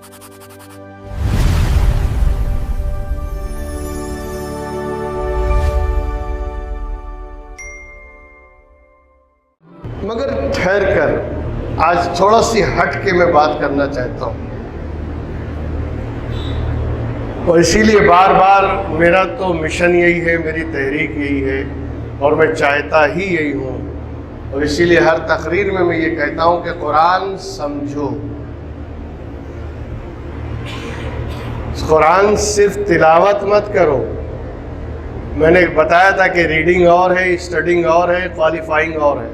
مگر ٹھہر کر آج تھوڑا سی ہٹ کے میں بات کرنا چاہتا ہوں، اور اسی لیے بار بار میرا تو مشن یہی ہے، میری تحریک یہی ہے، اور میں چاہتا ہی یہی ہوں، اور اسی لیے ہر تقریر میں یہ کہتا ہوں کہ قرآن سمجھو۔ قرآن صرف تلاوت مت کرو۔ میں نے بتایا تھا کہ ریڈنگ اور ہے، اسٹڈنگ اور ہے، کوالیفائنگ اور ہے۔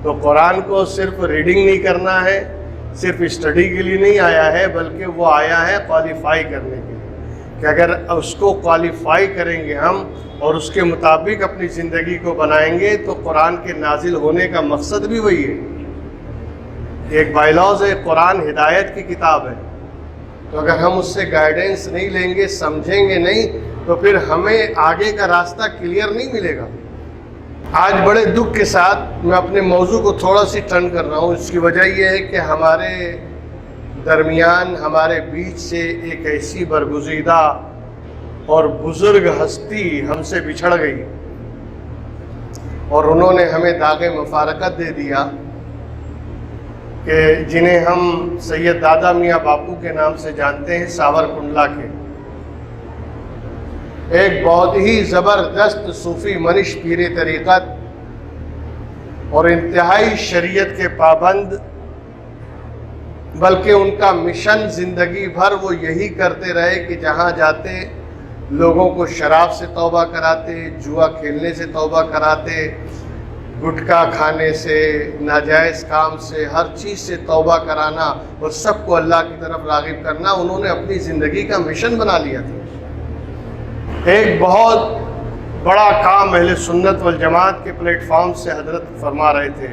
تو قرآن کو صرف ریڈنگ نہیں کرنا ہے، صرف اسٹڈی کے لیے نہیں آیا ہے، بلکہ وہ آیا ہے کوالیفائی کرنے کے لیے، کہ اگر اس کو کوالیفائی کریں گے ہم اور اس کے مطابق اپنی زندگی کو بنائیں گے تو قرآن کے نازل ہونے کا مقصد بھی وہی ہے۔ ایک بائیلاز ہے، قرآن ہدایت کی کتاب ہے، تو اگر ہم اس سے گائیڈنس نہیں لیں گے، سمجھیں گے نہیں، تو پھر ہمیں آگے کا راستہ کلیئر نہیں ملے گا۔ آج بڑے دکھ کے ساتھ میں اپنے موضوع کو تھوڑا سی ٹرن کر رہا ہوں۔ اس کی وجہ یہ ہے کہ ہمارے درمیان، ہمارے بیچ سے ایک ایسی برگزیدہ اور بزرگ ہستی ہم سے بچھڑ گئی، اور انہوں نے ہمیں داغ مفارقت دے دیا، کہ جنہیں ہم سید دادا میاں باپو کے نام سے جانتے ہیں، ساور کنڈلا کے ایک بہت ہی زبردست صوفی منش پیر طریقت اور انتہائی شریعت کے پابند، بلکہ ان کا مشن زندگی بھر وہ یہی کرتے رہے کہ جہاں جاتے لوگوں کو شراب سے توبہ کراتے، جوا کھیلنے سے توبہ کراتے، گٹکا کھانے سے، ناجائز کام سے، ہر چیز سے توبہ کرانا اور سب کو اللہ کی طرف راغب کرنا انہوں نے اپنی زندگی کا مشن بنا لیا تھا۔ ایک بہت بڑا کام اہل سنت والجماعت کے پلیٹ فارم سے حضرت فرما رہے تھے،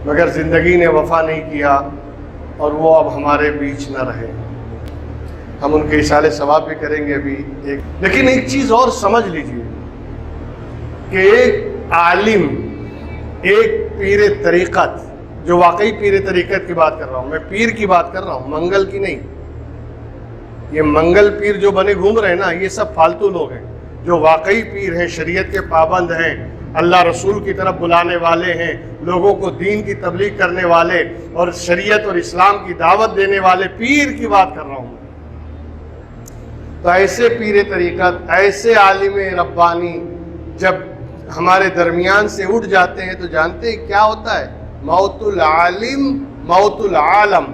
مگر زندگی نے وفا نہیں کیا اور وہ اب ہمارے بیچ نہ رہے۔ ہم ان کے اصالِ ثواب بھی کریں گے ابھی لیکن ایک چیز اور سمجھ لیجئے کہ ایک عالم، ایک پیر طریقت، جو واقعی پیر طریقت کی بات کر رہا ہوں، میں پیر کی بات کر رہا ہوں، منگل کی نہیں۔ یہ منگل پیر جو بنے گھوم رہے ہیں نا، یہ سب فالتو لوگ ہیں۔ جو واقعی پیر ہیں، شریعت کے پابند ہیں، اللہ رسول کی طرف بلانے والے ہیں، لوگوں کو دین کی تبلیغ کرنے والے اور شریعت اور اسلام کی دعوت دینے والے پیر کی بات کر رہا ہوں۔ تو ایسے پیر طریقت، ایسے عالم ربانی جب ہمارے درمیان سے اٹھ جاتے ہیں تو جانتے ہیں کیا ہوتا ہے؟ موت العالم موت العالم۔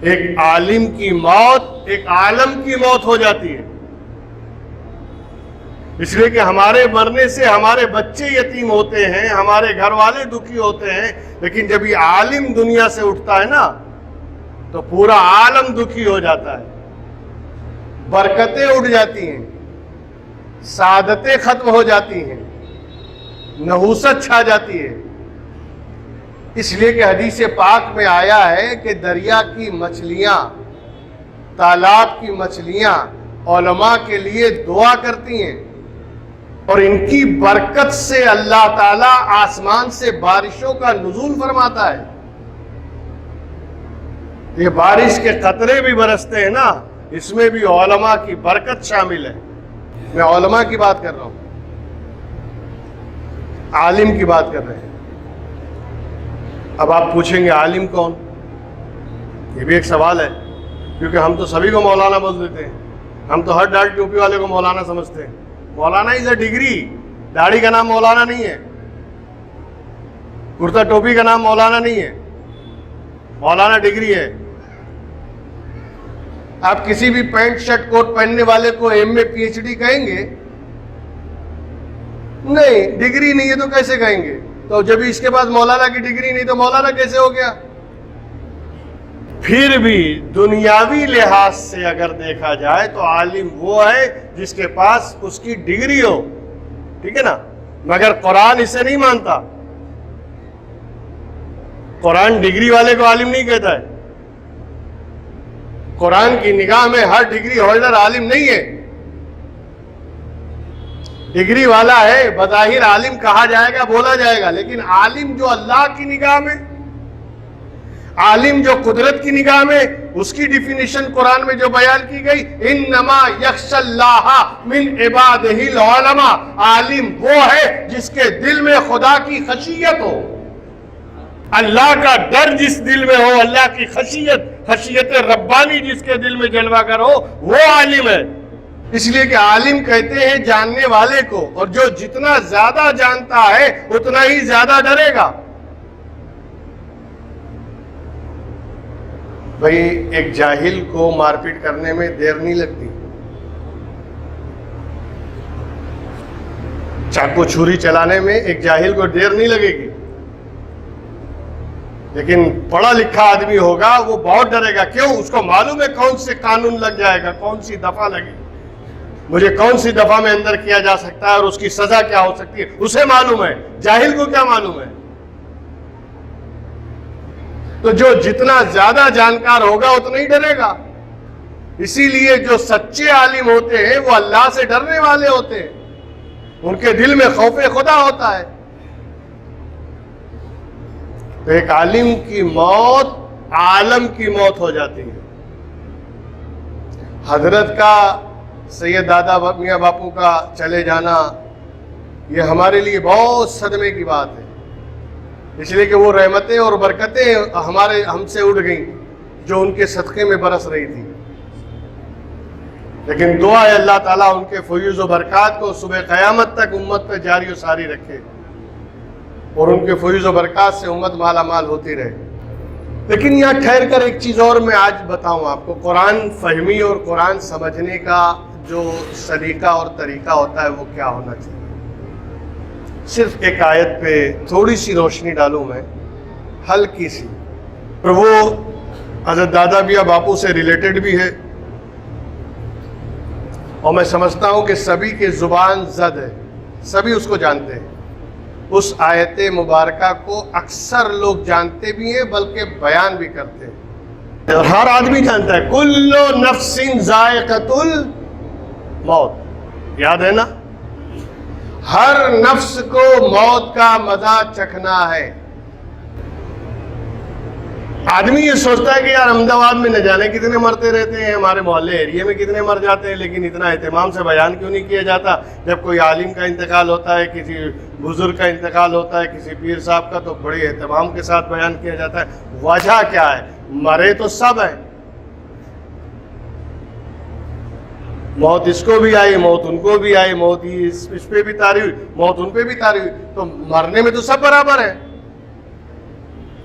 ایک عالم کی موت ایک عالم کی موت ہو جاتی ہے، اس لیے کہ ہمارے مرنے سے ہمارے بچے یتیم ہوتے ہیں، ہمارے گھر والے دکھی ہوتے ہیں، لیکن جب یہ عالم دنیا سے اٹھتا ہے نا تو پورا عالم دکھی ہو جاتا ہے، برکتیں اٹھ جاتی ہیں، سعادتیں ختم ہو جاتی ہیں، نحوست چھا جاتی ہے۔ اس لیے کہ حدیث پاک میں آیا ہے کہ دریا کی مچھلیاں، تالاب کی مچھلیاں علماء کے لیے دعا کرتی ہیں، اور ان کی برکت سے اللہ تعالیٰ آسمان سے بارشوں کا نزول فرماتا ہے۔ یہ بارش کے قطرے بھی برستے ہیں نا، اس میں بھی علماء کی برکت شامل ہے۔ میں علماء کی بات کر رہا ہوں، عالم کی بات کر رہے ہیں۔ اب آپ پوچھیں گے عالم کون؟ یہ بھی ایک سوال ہے، کیونکہ ہم تو سبھی کو مولانا بول دیتے ہیں، ہم تو ہر ڈاڑھی ٹوپی والے کو مولانا سمجھتے ہیں۔ مولانا از اے ڈگری، داڑھی کا نام مولانا نہیں ہے، کرتا ٹوپی کا نام مولانا نہیں ہے، مولانا ڈگری ہے۔ آپ کسی بھی پینٹ شرٹ کوٹ پہننے والے کو ایم اے پی ایچ ڈی کہیں گے؟ نہیں، ڈگری نہیں ہے تو کیسے کہیں گے؟ تو جب اس کے بعد مولانا کی ڈگری نہیں تو مولانا کیسے ہو گیا؟ پھر بھی دنیاوی لحاظ سے اگر دیکھا جائے تو عالم وہ ہے جس کے پاس اس کی ڈگری ہو، ٹھیک ہے نا؟ مگر قرآن اسے نہیں مانتا۔ قرآن ڈگری والے کو عالم نہیں کہتا ہے۔ قرآن کی نگاہ میں ہر ڈگری ہولڈر عالم نہیں ہے۔ ڈگری والا ہے، بظاہر عالم کہا جائے گا، بولا جائے گا، لیکن عالم جو اللہ کی نگاہ میں، عالم جو قدرت کی نگاہ میں، اس کی ڈیفینیشن قرآن میں جو بیان کی گئی، انما یخشی اللہ من عبادہ العلماء، عالم وہ ہے جس کے دل میں خدا کی خشیت ہو، اللہ کا ڈر جس دل میں ہو، اللہ کی خشیت ربانی جس کے دل میں جلوہ گر ہو، وہ عالم ہے۔ اس لیے کہ عالم کہتے ہیں جاننے والے کو، اور جو جتنا زیادہ جانتا ہے اتنا ہی زیادہ ڈرے گا۔ بھئی ایک جاہل کو مار پیٹ کرنے میں دیر نہیں لگتی، چاقو چھری چلانے میں ایک جاہل کو دیر نہیں لگے گی، لیکن پڑھا لکھا آدمی ہوگا وہ بہت ڈرے گا۔ کیوں؟ اس کو معلوم ہے کون سے قانون لگ جائے گا، کون سی دفعہ لگے گی، مجھے کون سی دفعہ میں اندر کیا جا سکتا ہے اور اس کی سزا کیا ہو سکتی ہے، اسے معلوم ہے۔ جاہل کو کیا معلوم ہے؟ تو جو جتنا زیادہ جانکار ہوگا اتنا ہی ڈرے گا۔ اسی لیے جو سچے عالم ہوتے ہیں وہ اللہ سے ڈرنے والے ہوتے ہیں، ان کے دل میں خوف خدا ہوتا ہے۔ تو ایک عالم کی موت عالم کی موت ہو جاتی ہے۔ حضرت کا، سید دادا میاں باپو کا چلے جانا یہ ہمارے لیے بہت صدمے کی بات ہے، اس لیے کہ وہ رحمتیں اور برکتیں ہم سے اڑ گئیں جو ان کے صدقے میں برس رہی تھی۔ لیکن دعا ہے اللہ تعالیٰ ان کے فیوز و برکات کو صبح قیامت تک امت پہ جاری و ساری رکھے، اور ان کے فیوز و برکات سے امت مالا مال ہوتی رہے۔ لیکن یہاں ٹھہر کر ایک چیز اور میں آج بتاؤں آپ کو، قرآن فہمی اور قرآن سمجھنے کا جو سلیقہ اور طریقہ ہوتا ہے وہ کیا ہونا چاہیے۔ صرف ایک آیت پہ تھوڑی سی روشنی ڈالوں میں، ہلکی سی، اور وہ حضرت دادا میاں باپو سے ریلیٹڈ بھی ہے، اور میں سمجھتا ہوں کہ سبھی کے زبان زد ہے، سبھی اس کو جانتے ہیں۔ اس آیت مبارکہ کو اکثر لوگ جانتے بھی ہیں بلکہ بیان بھی کرتے ہیں، اور ہر آدمی جانتا ہے، کل نفس ذائقۃ الموت، یاد ہے نا؟ ہر نفس کو موت کا مزہ چکھنا ہے۔ آدمی یہ سوچتا ہے کہ یار احمد آباد میں نہ جانے کتنے مرتے رہتے ہیں، ہمارے محلے ایریے میں کتنے مر جاتے ہیں، لیکن اتنا اہتمام سے بیان کیوں نہیں کیا جاتا؟ جب کوئی عالم کا انتقال ہوتا ہے، کسی بزرگ کا انتقال ہوتا ہے، کسی پیر صاحب کا، تو بڑے اہتمام کے ساتھ بیان کیا جاتا ہے۔ وجہ کیا ہے؟ مرے تو سب ہیں، موت اس کو بھی آئی، موت ان کو بھی آئی، موت اس پہ بھی طاری ہوئی، موت ان پہ بھی طاری ہوئی، تو مرنے میں تو سب برابر ہیں۔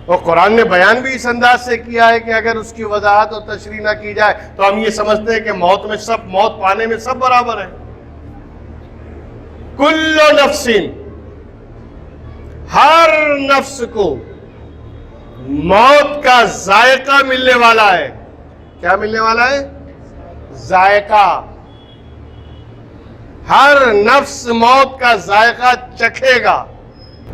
اور قرآن نے بیان بھی اس انداز سے کیا ہے کہ اگر اس کی وضاحت اور تشریح نہ کی جائے تو ہم یہ سمجھتے ہیں کہ موت پانے میں سب برابر ہیں۔ کل نفس، ہر نفس کو موت کا ذائقہ ملنے والا ہے۔ کیا ملنے والا ہے؟ ذائقہ۔ ہر نفس موت کا ذائقہ چکھے گا۔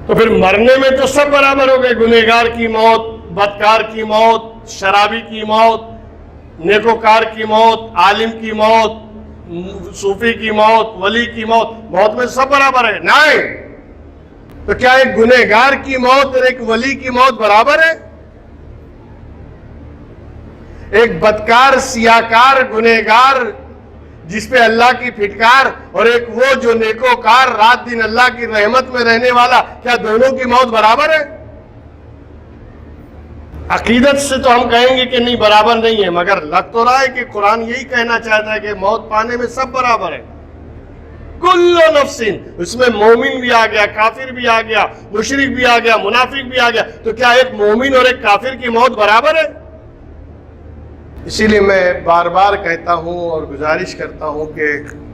تو پھر مرنے میں تو سب برابر ہو گئے، گنہگار کی موت، بدکار کی موت، شرابی کی موت، نیکوکار کی موت، عالم کی موت، صوفی کی موت، ولی کی موت، موت میں سب برابر ہے؟ نہیں۔ تو کیا ایک گنہگار کی موت اور ایک ولی کی موت برابر ہے؟ ایک بدکار، سیاکار، گنہگار جس پہ اللہ کی پھٹکار، اور ایک وہ جو نیکوکار رات دن اللہ کی رحمت میں رہنے والا، کیا دونوں کی موت برابر ہے؟ عقیدت سے تو ہم کہیں گے کہ نہیں، برابر نہیں ہے، مگر لگ تو رہا ہے کہ قرآن یہی کہنا چاہتا ہے کہ موت پانے میں سب برابر ہے۔ کل نفس، اس میں مومن بھی آ گیا، کافر بھی آ گیا، مشرک بھی آ گیا، منافق بھی آ گیا، تو کیا ایک مومن اور ایک کافر کی موت برابر ہے؟ اسی لیے میں بار بار کہتا ہوں اور گزارش کرتا ہوں کہ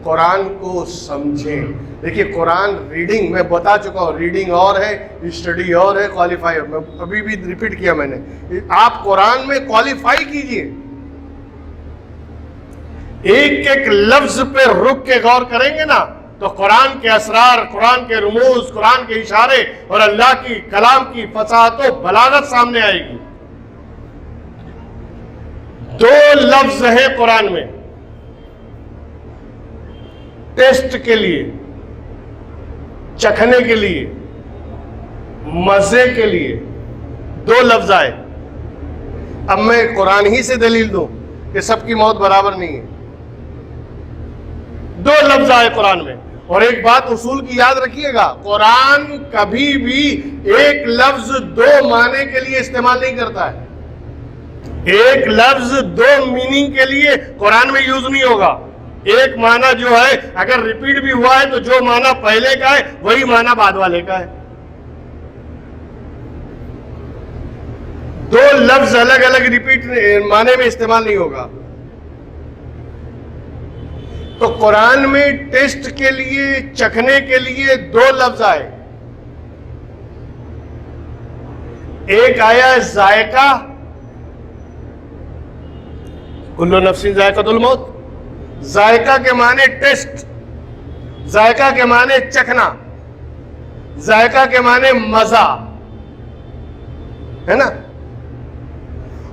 قرآن کو سمجھیں۔ دیکھیے قرآن ریڈنگ میں بتا چکا ہوں، ریڈنگ اور ہے، اسٹڈی اور ہے، کوالیفائی اور، میں ابھی بھی ریپیٹ کیا میں نے، آپ قرآن میں کوالیفائی کیجئے، ایک ایک لفظ پہ رک کے غور کریں گے نا تو قرآن کے اسرار، قرآن کے رموز، قرآن کے اشارے اور اللہ کی کلام کی فصاحت و بلاغت سامنے آئے گی۔ دو لفظ ہیں قرآن میں ٹیسٹ کے لیے، چکھنے کے لیے، مزے کے لیے، دو لفظ آئے، اب میں قرآن ہی سے دلیل دوں کہ سب کی موت برابر نہیں ہے. 2 لفظ آئے قرآن میں. اور ایک بات اصول کی یاد رکھیے گا، قرآن کبھی بھی ایک لفظ 2 معنی کے لیے استعمال نہیں کرتا ہے. ایک لفظ 2 میننگ کے لیے قرآن میں یوز نہیں ہوگا. ایک معنی جو ہے اگر ریپیٹ بھی ہوا ہے تو جو معنی پہلے کا ہے وہی معنی بعد والے کا ہے. 2 لفظ الگ الگ ریپیٹ معنی میں استعمال نہیں ہوگا. تو قرآن میں ٹیسٹ کے لیے، چکھنے کے لیے 2 لفظ آئے. ایک آیا ہے ذائقہ، کل نفس ذائقۃ الموت. ذائقہ کے معنی ٹیسٹ، ذائقہ کے معنی چکھنا، ذائقہ کے معنی مزہ ہے نا.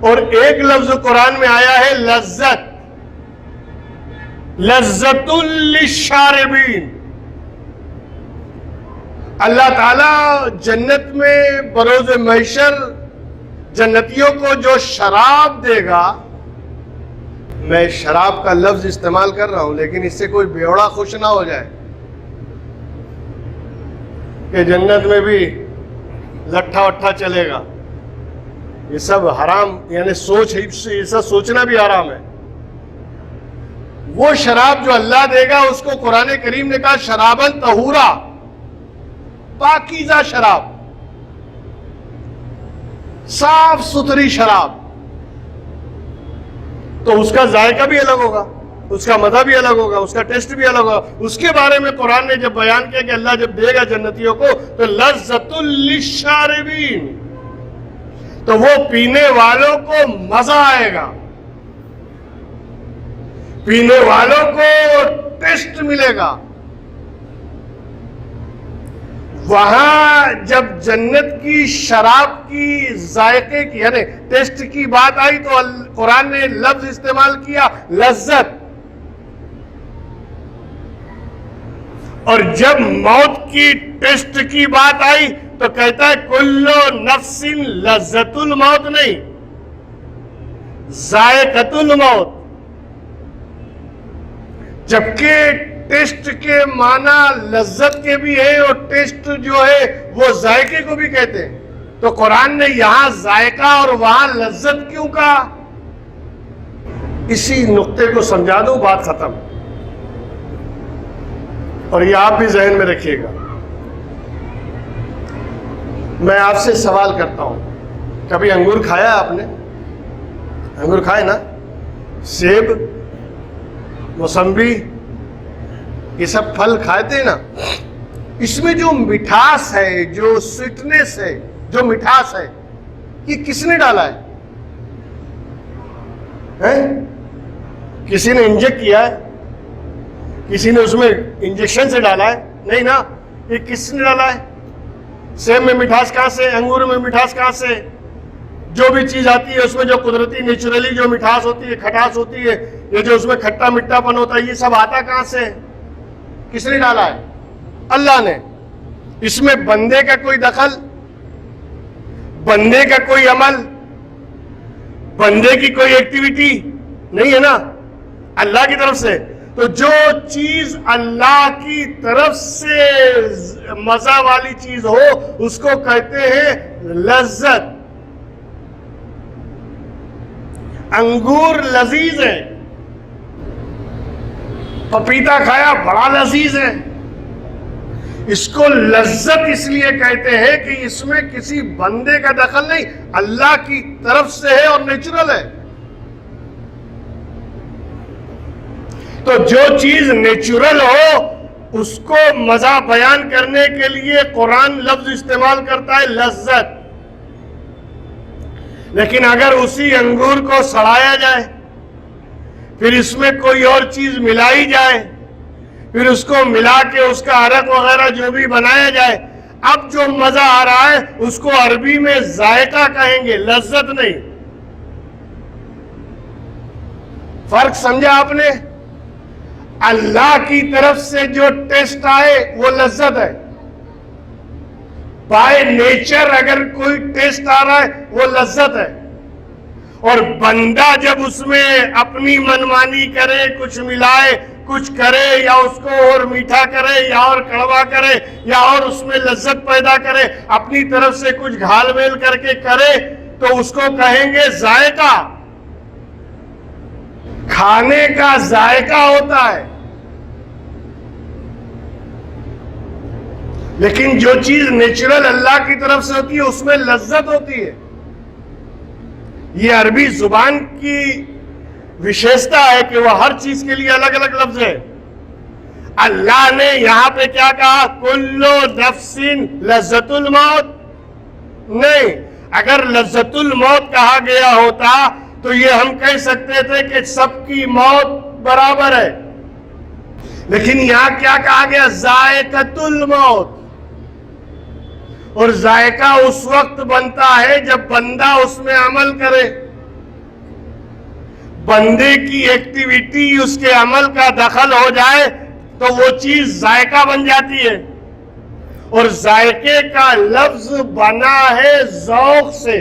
اور ایک لفظ قرآن میں آیا ہے لذت، لذت للشاربین. اللہ تعالی جنت میں بروز محشر جنتیوں کو جو شراب دے گا، میں شراب کا لفظ استعمال کر رہا ہوں لیکن اس سے کوئی بیوڑا خوش نہ ہو جائے کہ جنت میں بھی لٹھا وٹھا چلے گا. یہ سب حرام، یعنی ایسا سوچنا بھی حرام ہے. وہ شراب جو اللہ دے گا اس کو قرآن کریم نے کہا شرابن طہورا، پاکیزہ شراب، صاف ستھری شراب. تو اس کا ذائقہ بھی الگ ہوگا، اس کا مزہ بھی الگ ہوگا، اس کا ٹیسٹ بھی الگ ہوگا. اس کے بارے میں قرآن نے جب بیان کیا کہ اللہ جب دے گا جنتیوں کو تو لذت للشاربین، تو وہ پینے والوں کو مزہ آئے گا، پینے والوں کو ٹیسٹ ملے گا. وہاں جب جنت کی شراب کی ذائقے کی یعنی ٹیسٹ کی بات آئی تو قرآن نے لفظ استعمال کیا لذت. اور جب موت کی ٹیسٹ کی بات آئی تو کہتا ہے کلو نفس لذت الموت، نہیں ذائقۃ الموت. جبکہ ٹیسٹ کے معنی لذت کے بھی ہے اور ٹیسٹ جو ہے وہ ذائقے کو بھی کہتے ہیں. تو قرآن نے یہاں ذائقہ اور وہاں لذت کیوں کہا؟ اسی نقطے کو سمجھا دوں، بات ختم. اور یہ آپ بھی ذہن میں رکھیے گا. میں آپ سے سوال کرتا ہوں، کبھی انگور کھایا آپ نے؟ انگور کھائے نا؟ سیب، موسمبی، یہ سب پھل کھاتے ہیں نا. اس میں جو مٹھاس ہے، جو سویٹنس ہے، جو مٹھاس ہے، یہ کس نے ڈالا ہے؟ کسی نے انجیکٹ کیا ہے؟ کسی نے اس میں انجیکشن سے ڈالا ہے؟ نہیں نا. یہ کس نے ڈالا ہے؟ سیب میں مٹھاس کہاں سے؟ انگور میں مٹھاس کہاں سے؟ جو بھی چیز آتی ہے اس میں جو قدرتی نیچرلی جو مٹھاس ہوتی ہے، کھٹاس ہوتی ہے، یہ جو اس میں کھٹا مٹھا پن ہوتا ہے، یہ سب آتا کہاں سے؟ کس نے ڈالا ہے؟ اللہ نے. اس میں بندے کا کوئی دخل، بندے کا کوئی عمل، بندے کی کوئی ایکٹیویٹی نہیں ہے نا، اللہ کی طرف سے. تو جو چیز اللہ کی طرف سے مزہ والی چیز ہو اس کو کہتے ہیں لذت. انگور لذیذ ہے، پپیتا کھایا بڑا لذیذ ہے. اس کو لذت اس لیے کہتے ہیں کہ اس میں کسی بندے کا دخل نہیں، اللہ کی طرف سے ہے اور نیچرل ہے. تو جو چیز نیچرل ہو اس کو مزہ بیان کرنے کے لیے قرآن لفظ استعمال کرتا ہے لذت. لیکن اگر اسی انگور کو سڑایا جائے، پھر اس میں کوئی اور چیز ملائی جائے، پھر اس کو ملا کے اس کا عرق وغیرہ جو بھی بنایا جائے، اب جو مزہ آ رہا ہے اس کو عربی میں ذائقہ کہیں گے، لذت نہیں. فرق سمجھا آپ نے؟ اللہ کی طرف سے جو ٹیسٹ آئے وہ لذت ہے. بائی نیچر اگر کوئی ٹیسٹ آ رہا ہے وہ لذت ہے. اور بندہ جب اس میں اپنی منمانی کرے، کچھ ملائے، کچھ کرے، یا اس کو اور میٹھا کرے یا اور کڑوا کرے یا اور اس میں لذت پیدا کرے، اپنی طرف سے کچھ گھال میل کر کے کرے، تو اس کو کہیں گے ذائقہ۔ کھانے کا ذائقہ ہوتا ہے، لیکن جو چیز نیچرل اللہ کی طرف سے ہوتی ہے اس میں لذت ہوتی ہے۔ یہ عربی زبان کی وشیشتا ہے کہ وہ ہر چیز کے لیے الگ الگ لفظ ہے۔ اللہ نے یہاں پہ کیا کہا؟ کلو نفس لذت الموت؟ نہیں، اگر لذت الموت کہا گیا ہوتا تو یہ ہم کہہ سکتے تھے کہ سب کی موت برابر ہے، لیکن یہاں کیا کہا گیا؟ ذائقۃ الموت۔ اور ذائقہ اس وقت بنتا ہے جب بندہ اس میں عمل کرے، بندے کی ایکٹیویٹی اس کے عمل کا دخل ہو جائے تو وہ چیز ذائقہ بن جاتی ہے۔ اور ذائقے کا لفظ بنا ہے ذوق سے۔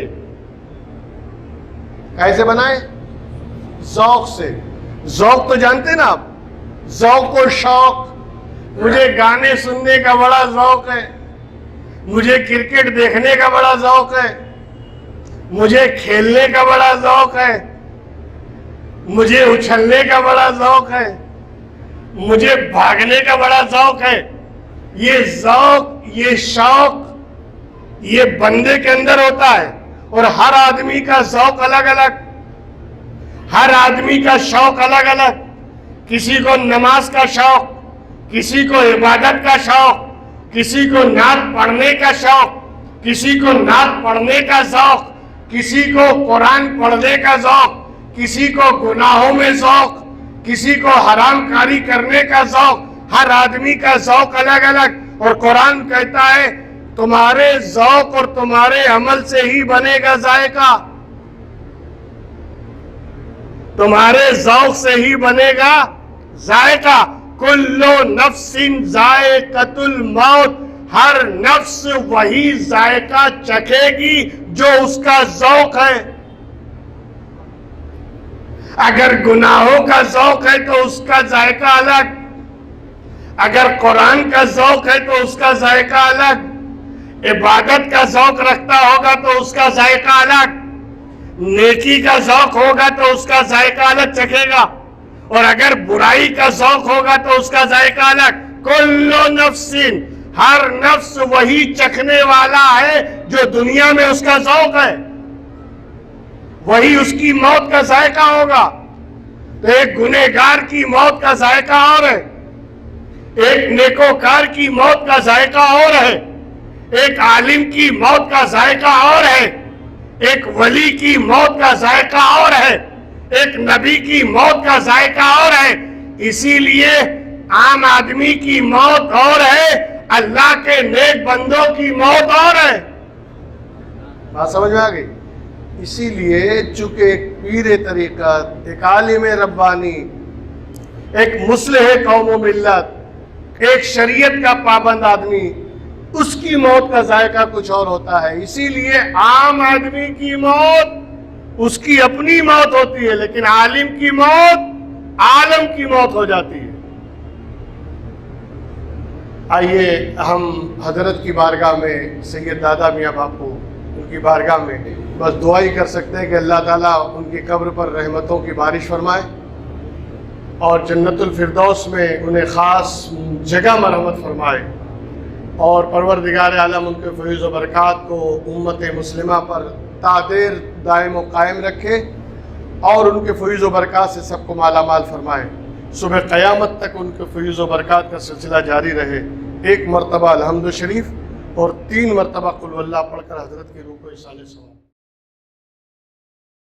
کیسے بنا ہے؟ ذوق سے۔ ذوق تو جانتے ہیں نا آپ، ذوق و شوق۔ مجھے گانے سننے کا بڑا ذوق ہے، مجھے کرکٹ دیکھنے کا بڑا ذوق ہے، مجھے کھیلنے کا بڑا ذوق ہے، مجھے اچھلنے کا بڑا ذوق ہے، مجھے بھاگنے کا بڑا ذوق ہے۔ یہ ذوق، یہ شوق، یہ بندے کے اندر ہوتا ہے، اور ہر آدمی کا ذوق الگ الگ، ہر آدمی کا شوق الگ الگ۔ کسی کو نماز کا شوق، کسی کو عبادت کا شوق، کسی کو نعت پڑھنے کا شوق، کسی کو نعت پڑھنے کا ذوق، کسی کو قرآن پڑھنے کا ذوق، کسی کو گناہوں میں ذوق، کسی کو حرام کاری کرنے کا ذوق۔ ہر آدمی کا ذوق الگ الگ، اور قرآن کہتا ہے تمہارے ذوق اور تمہارے عمل سے ہی بنے گا ذائقہ، تمہارے ذوق سے ہی بنے گا ذائقہ۔ کلو نفس ذائقۃ الموت، ہر نفس وہی ذائقہ چکھے گی جو اس کا ذوق ہے۔ اگر گناہوں کا ذوق ہے تو اس کا ذائقہ الگ، اگر قرآن کا ذوق ہے تو اس کا ذائقہ الگ، عبادت کا ذوق رکھتا ہوگا تو اس کا ذائقہ الگ، نیکی کا ذوق ہوگا تو اس کا ذائقہ الگ چکھے گا، اور اگر برائی کا ذوق ہوگا تو اس کا ذائقہ الگ۔ کلو نفس، ہر نفس وہی چکھنے والا ہے جو دنیا میں اس کا ذوق ہے، وہی اس کی موت کا ذائقہ ہوگا۔ تو ایک گنہگار کی موت کا ذائقہ اور ہے، ایک نیکوکار کی موت کا ذائقہ اور ہے، ایک عالم کی موت کا ذائقہ اور ہے، ایک ولی کی موت کا ذائقہ اور ہے، ایک نبی کی موت کا ذائقہ اور ہے۔ اسی لیے عام آدمی کی موت اور ہے، اللہ کے نیک بندوں کی موت اور ہے۔ بات سمجھ میں آ گئی؟ اسی لیے چونکہ ایک پیر طریقت، ایک عالم ربانی، ایک مصلح قوم و ملت، ایک شریعت کا پابند آدمی، اس کی موت کا ذائقہ کچھ اور ہوتا ہے۔ اسی لیے عام آدمی کی موت اس کی اپنی موت ہوتی ہے، لیکن عالم کی موت عالم کی موت ہو جاتی ہے۔ آئیے ہم حضرت کی بارگاہ میں، سید دادا میاں باپو ان کی بارگاہ میں بس دعا ہی کر سکتے ہیں کہ اللہ تعالیٰ ان کی قبر پر رحمتوں کی بارش فرمائے، اور جنت الفردوس میں انہیں خاص جگہ مرحمت فرمائے، اور پروردگار عالم ان کے فیض و برکات کو امت مسلمہ پر تادیر دائم و قائم رکھے، اور ان کے فیض و برکات سے سب کو مالا مال فرمائے۔ صبح قیامت تک ان کے فیض و برکات کا سلسلہ جاری رہے۔ ایک مرتبہ الحمد شریف اور 3 مرتبہ قل واللہ پڑھ کر حضرت کی روح کو اصالے سے